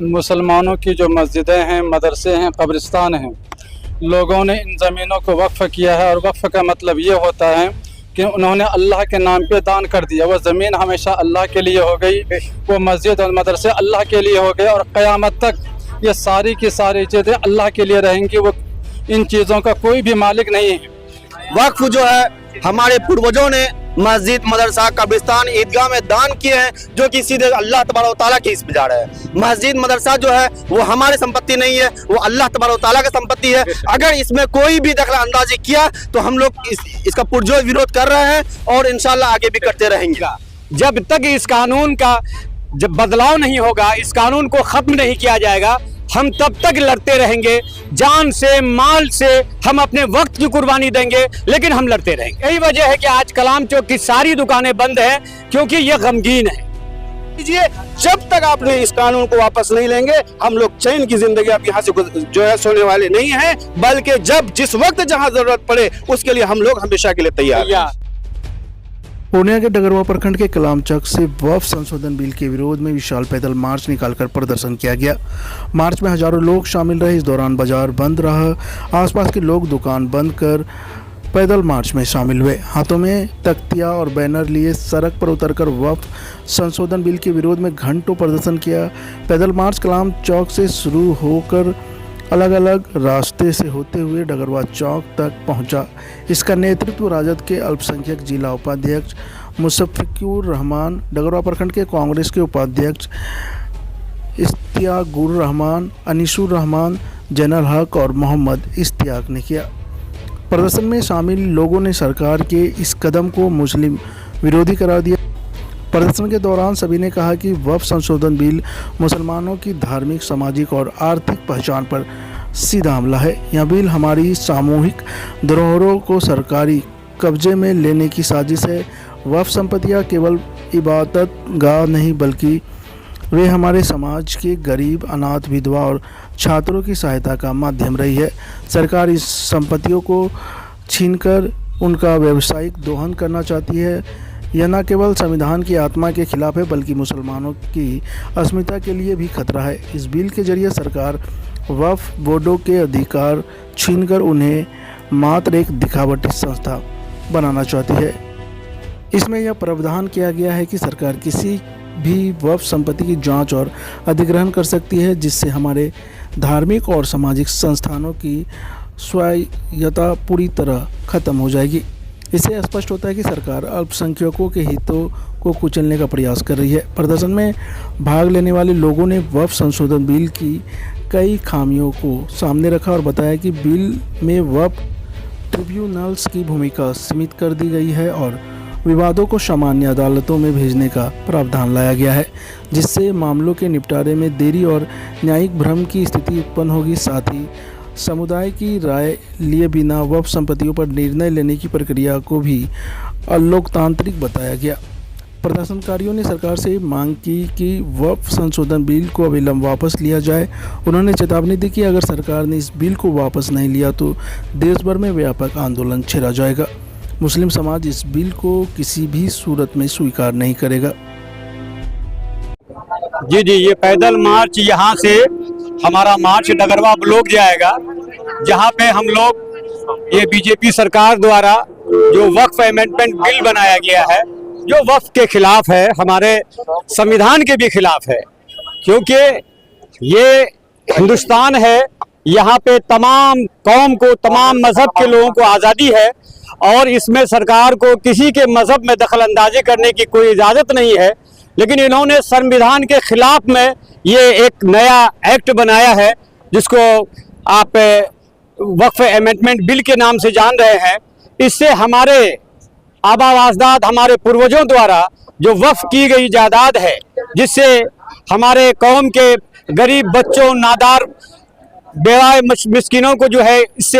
मुसलमानों की जो मस्जिदें हैं, मदरसे हैं, कब्रिस्तान हैं, लोगों ने इन ज़मीनों को वक्फ़ किया है। और वक्फ़ का मतलब ये होता है कि उन्होंने अल्लाह के नाम पे दान कर दिया। वो ज़मीन हमेशा अल्लाह के लिए हो गई, वो मस्जिद और मदरसे अल्लाह के लिए हो गए, और क़यामत तक ये सारी की सारी चीज़ें अल्लाह के लिए रहेंगी। वो इन चीज़ों का कोई भी मालिक नहीं है। वक्फ जो है हमारे पूर्वजों ने मस्जिद, मदरसा, कब्रिस्तान, ईदगाह में दान किए हैं, जो कि सीधे अल्लाह तबारक तआला के इसमें जा रहे हैं। मस्जिद, मदरसा जो है वो हमारी संपत्ति नहीं है, वो अल्लाह तबारक तआला की संपत्ति है। अगर इसमें कोई भी दखल अंदाजी किया तो हम लोग इसका पुरजोर विरोध कर रहे हैं और इंशाल्लाह आगे भी करते रहेंगे। जब तक इस कानून का जब बदलाव नहीं होगा, इस कानून को खत्म नहीं किया जाएगा, हम तब तक लड़ते रहेंगे। जान से, माल से हम अपने वक्त की कुर्बानी देंगे, लेकिन हम लड़ते रहेंगे। यही वजह है कि आज कलाम चौक की सारी दुकानें बंद हैं, क्योंकि ये गमगीन है। जब तक आपने इस कानून को वापस नहीं लेंगे, हम लोग चैन की जिंदगी आप यहाँ से जो है सोने वाले नहीं हैं, बल्कि जब जिस वक्त जहाँ जरूरत पड़े उसके लिए हम लोग हमेशा के लिए तैयार हैं। पूर्णिया के डगरवा प्रखंड के कलाम चौक से वक्फ संशोधन बिल के विरोध में विशाल पैदल मार्च निकालकर प्रदर्शन किया गया। मार्च में हजारों लोग शामिल रहे। इस दौरान बाजार बंद रहा। आसपास के लोग दुकान बंद कर पैदल मार्च में शामिल हुए। हाथों में तख्तियां और बैनर लिए सड़क पर उतरकर वक्फ संशोधन बिल के विरोध में घंटों प्रदर्शन किया। पैदल मार्च कलाम चौक से शुरू होकर अलग अलग रास्ते से होते हुए डगरवा चौक तक पहुंचा। इसका नेतृत्व राजद के अल्पसंख्यक जिला उपाध्यक्ष मुशफ़िकुर रहमान, डगरवा प्रखंड के कांग्रेस के उपाध्यक्ष इश्तियाकुर रहमान, अनीसुर रहमान, जैनुल हक और मोहम्मद इश्तियाक ने किया। प्रदर्शन में शामिल लोगों ने सरकार के इस कदम को मुस्लिम विरोधी करार दिया। प्रदर्शन के दौरान सभी ने कहा कि वक्फ संशोधन बिल मुसलमानों की धार्मिक, सामाजिक और आर्थिक पहचान पर सीधा हमला है। यह बिल हमारी सामूहिक धरोहरों को सरकारी कब्जे में लेने की साजिश है। वक्फ संपत्तियाँ केवल इबादत गाह नहीं, बल्कि वे हमारे समाज के गरीब, अनाथ, विधवा और छात्रों की सहायता का माध्यम रही है। सरकार इस संपत्तियों को छीनकर उनका व्यावसायिक दोहन करना चाहती है। यह न केवल संविधान की आत्मा के खिलाफ है, बल्कि मुसलमानों की अस्मिता के लिए भी खतरा है। इस बिल के जरिए सरकार वक्फ बोर्डों के अधिकार छीनकर उन्हें मात्र एक दिखावटी संस्था बनाना चाहती है। इसमें यह प्रावधान किया गया है कि सरकार किसी भी वक्फ संपत्ति की जांच और अधिग्रहण कर सकती है, जिससे हमारे धार्मिक और सामाजिक संस्थानों की स्वायत्तता पूरी तरह खत्म हो जाएगी। इससे स्पष्ट होता है कि सरकार अल्पसंख्यकों के हितों को कुचलने का प्रयास कर रही है। प्रदर्शन में भाग लेने वाले लोगों ने वक्फ संशोधन बिल की कई खामियों को सामने रखा और बताया कि बिल में वक्फ ट्रिब्यूनल्स की भूमिका सीमित कर दी गई है और विवादों को सामान्य अदालतों में भेजने का प्रावधान लाया गया है, जिससे मामलों के निपटारे में देरी और न्यायिक भ्रम की स्थिति उत्पन्न होगी। साथ ही समुदाय की राय लिए बिना वक्फ संपत्तियों पर निर्णय लेने की प्रक्रिया को भी अलोकतांत्रिक बताया गया। प्रदर्शनकारियों ने सरकार से मांग की कि वक्फ संशोधन बिल को अविलंब वापस लिया जाए। उन्होंने चेतावनी दी कि अगर सरकार ने इस बिल को वापस नहीं लिया तो देश भर में व्यापक आंदोलन छेड़ा जाएगा। मुस्लिम समाज इस बिल को किसी भी सूरत में स्वीकार नहीं करेगा। जी, ये पैदल मार्च यहाँ से हमारा मार्च डगरवा ब्लॉक जाएगा, जहाँ पे हम लोग ये बीजेपी सरकार द्वारा जो वक्फ अमेंडमेंट बिल बनाया गया है, जो वक्फ के खिलाफ है, हमारे संविधान के भी खिलाफ है, क्योंकि ये हिंदुस्तान है, यहाँ पे तमाम कौम को, तमाम मजहब के लोगों को आज़ादी है और इसमें सरकार को किसी के मजहब में दखल अंदाजी करने की कोई इजाज़त नहीं है। लेकिन इन्होंने संविधान के खिलाफ में ये एक नया एक्ट बनाया है, जिसको आप वक्फ अमेंडमेंट बिल के नाम से जान रहे हैं। इससे हमारे आबा अजदाद, हमारे पूर्वजों द्वारा जो वक्फ की गई जायदाद है, जिससे हमारे कौम के गरीब बच्चों, नादार, बेवाए मिस्किनों को जो है इससे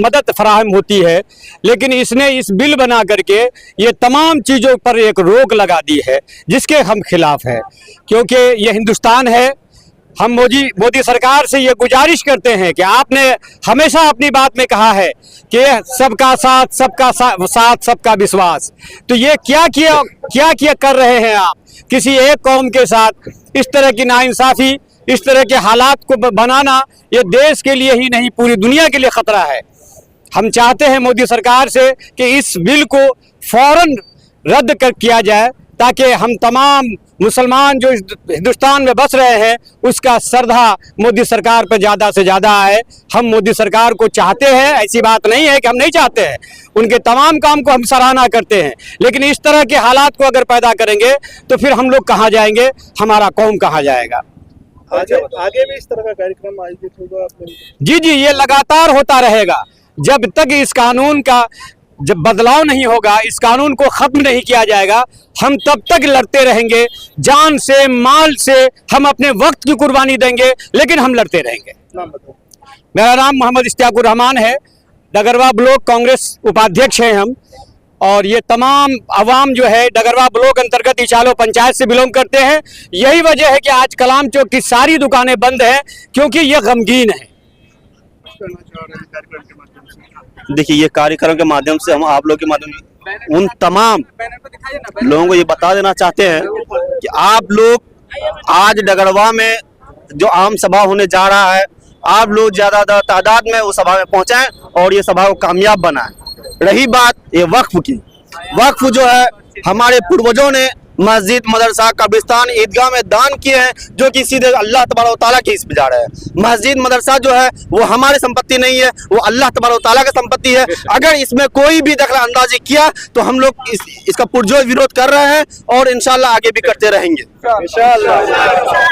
मदद फराहम होती है। लेकिन इसने इस बिल बना करके ये तमाम चीज़ों पर एक रोक लगा दी है, जिसके हम खिलाफ है, क्योंकि ये हिंदुस्तान है। हम मोदी सरकार से ये गुजारिश करते हैं कि आपने हमेशा अपनी बात में कहा है कि सबका साथ, सबका विश्वास। तो ये क्या कर रहे हैं आप किसी एक कौम के साथ? इस तरह की नाइंसाफ़ी इस तरह के हालात को बनाना ये देश के लिए ही नहीं पूरी दुनिया के लिए खतरा है। हम चाहते हैं मोदी सरकार से कि इस बिल को फौरन रद्द किया जाए ताकि हम तमाम मुसलमान जो इस हिंदुस्तान में बस रहे हैं उसका श्रद्धा मोदी सरकार पर ज़्यादा से ज़्यादा आए। हम मोदी सरकार को चाहते हैं, ऐसी बात नहीं है कि हम नहीं चाहते हैं, उनके तमाम काम को हम सराहना करते हैं, लेकिन इस तरह के हालात को अगर पैदा करेंगे तो फिर हम लोग कहाँ जाएंगे, हमारा कौम कहाँ जाएगा। आगे भी इस तरह का कार्यक्रम आयोजित होगा? जी जी, ये लगातार होता रहेगा जब तक इस कानून का जब बदलाव नहीं होगा, इस कानून को खत्म नहीं किया जाएगा, हम तब तक लड़ते रहेंगे। जान से, माल से, हम अपने वक्त की कुर्बानी देंगे, लेकिन हम लड़ते रहेंगे। मेरा नाम मोहम्मद इश्तियाकुर रहमान है, डगरवा ब्लॉक कांग्रेस उपाध्यक्ष हैं हम, और ये तमाम आवाम जो है डगरवा ब्लॉक अंतर्गत इचालो पंचायत से बिलोंग करते हैं। यही वजह है कि आज कलाम चौक की सारी दुकानें बंद हैं, क्योंकि ये गमगीन है। देखिए, ये कार्यक्रम के माध्यम से हम आप लोग के माध्यम से उन तमाम लोगों को ये बता देना चाहते हैं कि आप लोग आज डगरवा में जो आम सभा होने जा रहा है, आप लोग ज्यादा तादाद में उस सभा में पहुंचाएं और ये सभा को कामयाब बनाएं। रही बात ये वक्फ की, वक्फ जो है हमारे पूर्वजों ने मस्जिद, मदरसा, कब्रिस्तान, ईदगाह में दान किए हैं, जो कि सीधे अल्लाह तबारक व तआला के इसमें जा रहे हैं। मस्जिद, मदरसा जो है वो हमारी संपत्ति नहीं है, वो अल्लाह तबारक व तआला की संपत्ति है। अगर इसमें कोई भी दखल अंदाजी किया तो हम लोग इसका पुरजोर विरोध कर रहे हैं और इंशाल्लाह आगे भी करते रहेंगे,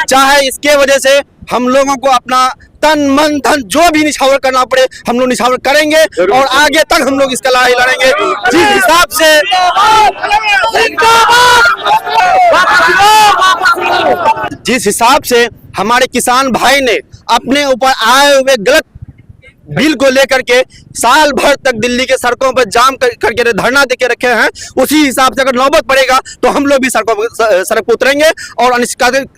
चाहे इसके वजह से हम लोगों को अपना तन मन धन जो भी निछावर करना पड़े हम लोग निछावर करेंगे और आगे तक हम लोग इसका लड़ाई लड़ेंगे। जिस हिसाब से हमारे किसान भाई ने अपने ऊपर आए हुए गलत बिल को लेकर के साल भर तक दिल्ली के सड़कों पर जाम करके धरना देके रखे हैं, उसी हिसाब से अगर नौबत पड़ेगा तो हम लोग भी सड़क पर उतरेंगे और अनिश्चितकालीन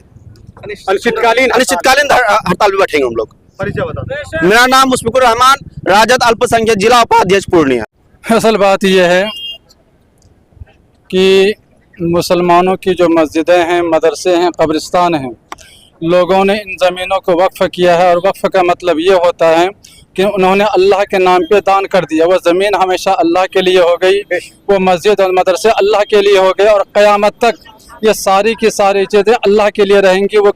हड़ताल भी बैठेंगे हम लोग। परिचय बता। मेरा नाम मुशफिकुर रहमान, राजद अल्पसंख्यक जिला उपाध्यक्ष पूर्णिया। असल बात यह है कि मुसलमानों की जो मस्जिदें हैं, मदरसे हैं, कब्रिस्तान हैं, लोगों ने इन ज़मीनों को वक्फ़ किया है और वक्फ़ का मतलब ये होता है कि उन्होंने अल्लाह के नाम पे दान कर दिया। वह ज़मीन हमेशा अल्लाह के लिए हो गई, वो मस्जिद और मदरसे अल्लाह के लिए हो गए और क़यामत तक ये सारी की सारी चीज़ें अल्लाह के लिए रहेंगी। वो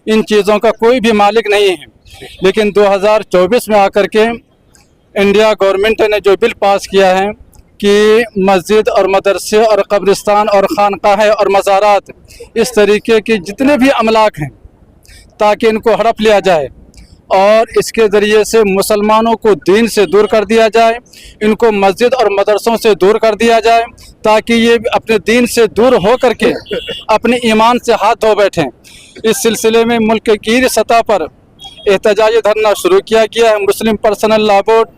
इन चीज़ों का कोई भी मालिक नहीं है। लेकिन 2024 में आकर के इंडिया गवर्नमेंट ने जो बिल पास किया है कि मस्जिद और मदरसे और कब्रिस्तान और खानकाहें और मज़ारात, इस तरीके के जितने भी अमलाक हैं, ताकि इनको हड़प लिया जाए और इसके ज़रिए से मुसलमानों को दीन से दूर कर दिया जाए, इनको मस्जिद और मदरसों से दूर कर दिया जाए, ताकि ये अपने दीन से दूर हो करके अपने ईमान से हाथ धो बैठें। इस सिलसिले में मुल्क की सतह पर एहतजाजी धरना शुरू किया गया है। मुस्लिम personal law board,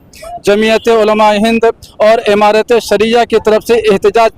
Jamiat Ulama Hind और इमारत शरिया की तरफ से एहतजाज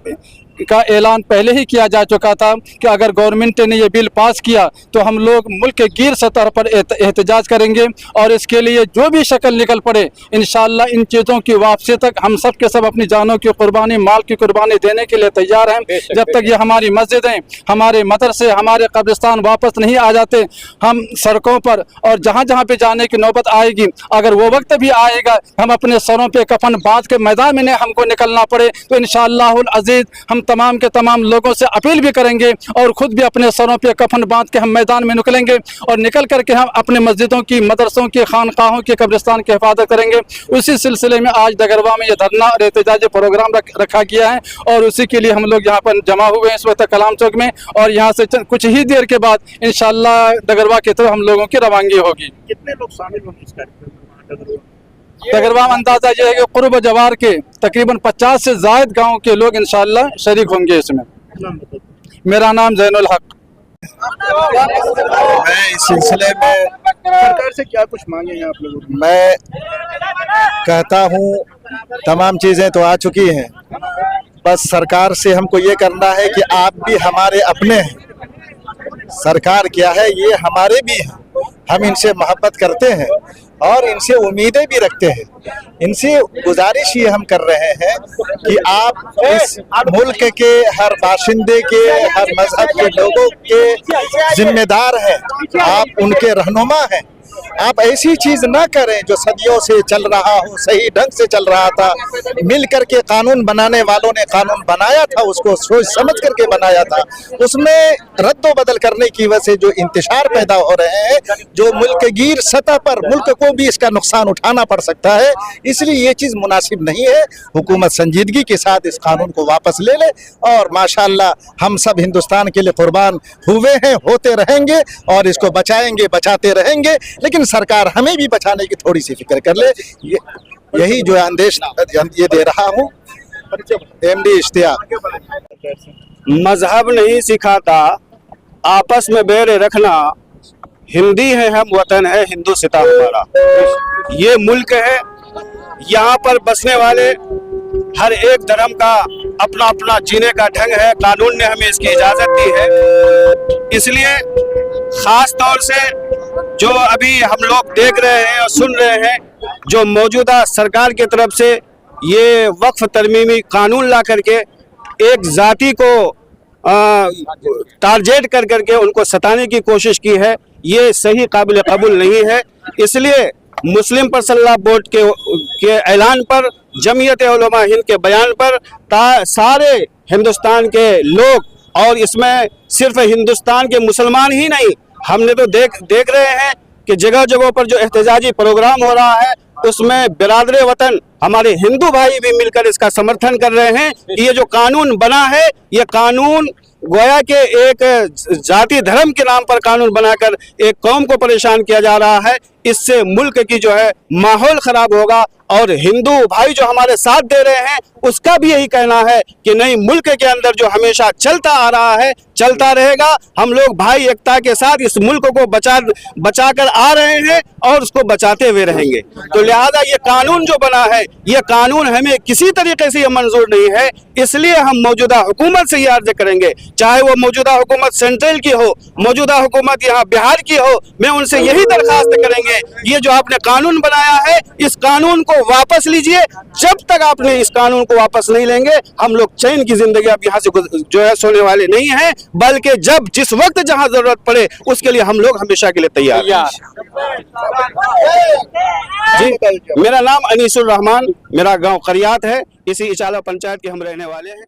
का ऐलान पहले ही किया जा चुका था कि अगर गवर्नमेंट ने ये बिल पास किया तो हम लोग मुल्क के गिर सतह पर एहतजाज करेंगे और इसके लिए जो भी शक्ल निकल पड़े इंशाअल्लाह इन चीज़ों की वापसी तक हम सब के सब अपनी जानों की कुर्बानी, माल की कुर्बानी देने के लिए तैयार हैं। जब तक ये हमारी मस्जिदें, हमारे मदरसे, हमारे कब्रिस्तान वापस नहीं आ जाते, हम सड़कों पर और जहाँ जहाँ पे जाने की नौबत आएगी, अगर वो वक्त भी आएगा हम अपने सरों पे कफन बांध के मैदान में हमको निकलना पड़े, तो इंशाअल्लाहुल अज़ीज़ हम तमाम के तमाम लोगों से अपील भी करेंगे और ख़ुद भी अपने सरों पे कफन बांध के हम मैदान में निकलेंगे और निकल करके हम अपने मस्जिदों की, मदरसों की, खानकाहों की, कब्रिस्तान की हिफाजत करेंगे। उसी सिलसिले में आज डगरवा में ये धरना और एहतजाजी प्रोग्राम रखा गया है और उसी के लिए हम लोग यहाँ पर जमा हुए हैं इस वक्त कलाम चौक में, और यहाँ से कुछ ही देर के बाद इंशाअल्लाह डगरवा की तरफ हम लोगों की रवानगी होगी। कितने लोग शामिल होंगे इस कार्यक्रम में? डगरवा में अंदाजा यह है कि कुर्ब जवार के तकरीबन 50 से ज़ायद गाँव के लोग इंशाअल्लाह शरीक होंगे इसमें। मेरा नाम जैनुल हक। मैं इस सिलसिले में सरकार से क्या कुछ मांगे हैं आप लोगों की? मैं कहता हूँ तमाम चीज़ें तो आ चुकी हैं, बस सरकार से हमको ये करना है कि आप भी हमारे अपने हैं। सरकार क्या है, ये हमारे भी हैं, हम इनसे मोहब्बत करते हैं, और इनसे उम्मीदें भी रखते हैं। इनसे गुजारिश ये हम कर रहे हैं कि आप इस मुल्क के हर बाशिंदे के, हर मजहब के लोगों के जिम्मेदार हैं, आप उनके रहनुमा हैं। आप ऐसी चीज ना करें जो सदियों से चल रहा हो, सही ढंग से चल रहा था, मिल करके कानून बनाने वालों ने कानून बनाया था, उसको सोच समझ करके बनाया था, उसमें रद्दो बदल करने की वजह से जो इंतशार पैदा हो रहे हैं, जो मुल्कगीर सतह पर मुल्क को भी इसका नुकसान उठाना पड़ सकता है, इसलिए ये चीज मुनासिब नहीं है। हुकूमत संजीदगी के साथ इस कानून को वापस ले ले और माशाअल्लाह हम सब हिंदुस्तान के लिए कुर्बान हुए हैं, होते रहेंगे और इसको बचाएंगे, बचाते रहेंगे। लेकिन सरकार हमें भी बचाने की थोड़ी सी फिक्र कर ले, यही जो आदेश ये दे रहा हूँ। एमडी इश्तियाक। मजहब नहीं सिखाता आपस में बैर रखना, हिंदी है हम, वतन है हिंदुस्तान हमारा। ये मुल्क है, यहाँ पर बसने वाले हर एक धर्म का अपना अपना जीने का ढंग है, कानून ने हमें इसकी इजाजत दी है। इसलिए खास तौर से जो अभी हम लोग देख रहे हैं और सुन रहे हैं, जो मौजूदा सरकार की तरफ से ये वक्फ तरमीमी कानून ला करके एक जाति को टारगेट कर करके उनको सताने की कोशिश की है, ये सही काबिल कबूल नहीं है। इसलिए मुस्लिम पर्सनल लॉ बोर्ड के ऐलान पर, जमीयत उलमा हिंद के बयान पर सारे हिंदुस्तान के लोग, और इसमें सिर्फ हिंदुस्तान के मुसलमान ही नहीं, हमने तो देख रहे हैं कि जगह जगह पर जो एहतजाजी प्रोग्राम हो रहा है उसमें बिरादरे वतन हमारे हिंदू भाई भी मिलकर इसका समर्थन कर रहे हैं कि ये जो कानून बना है, ये कानून गोया के एक जाति धर्म के नाम पर कानून बनाकर एक कौम को परेशान किया जा रहा है। इससे मुल्क की जो है माहौल खराब होगा और हिंदू भाई जो हमारे साथ दे रहे हैं उसका भी यही कहना है कि नहीं, मुल्क के अंदर जो हमेशा चलता आ रहा है चलता रहेगा। हम लोग भाई एकता के साथ इस मुल्क को बचा कर आ रहे हैं और उसको बचाते हुए रहेंगे। तो लिहाजा ये कानून जो बना है, ये कानून हमें किसी तरीके से ये मंजूर नहीं है। इसलिए हम मौजूदा हुकूमत से ये अर्ज करेंगे, चाहे वो मौजूदा हुकूमत सेंट्रल की हो, मौजूदा हुकूमत यहाँ बिहार की हो, मैं उनसे यही दरखास्त करेंगे, ये जो आपने कानून बनाया है इस कानून को वापस लीजिए। जब तक आपने इस कानून को वापस नहीं लेंगे, हम लोग चैन की जिंदगी अब यहाँ से जो है सोने वाले नहीं हैं, बल्कि जब जिस वक्त जहाँ जरूरत पड़े उसके लिए हम लोग हमेशा के लिए तैयार हैं। जी, मेरा नाम अनीसुर रहमान, मेरा गांव करियात है, इसी इचाला पंचायत के हम रहने वाले हैं।